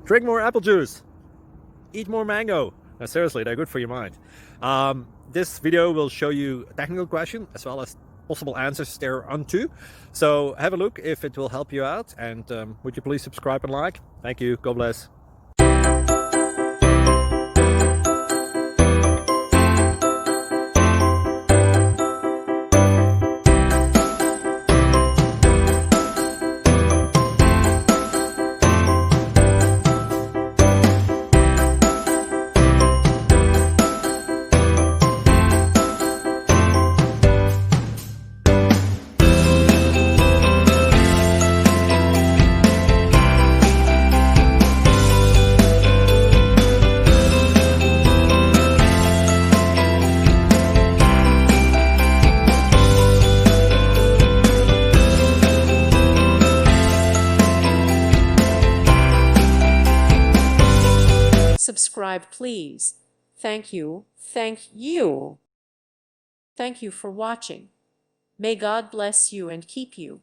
Drink more apple juice. Eat more mango. No, seriously, they're good for your mind. This video will show you a technical question as well as possible answers thereunto. So have a look if it will help you out, and would you please subscribe and like? Thank you. God bless. Subscribe, please. Thank you. Thank you. Thank you for watching. May God bless you and keep you.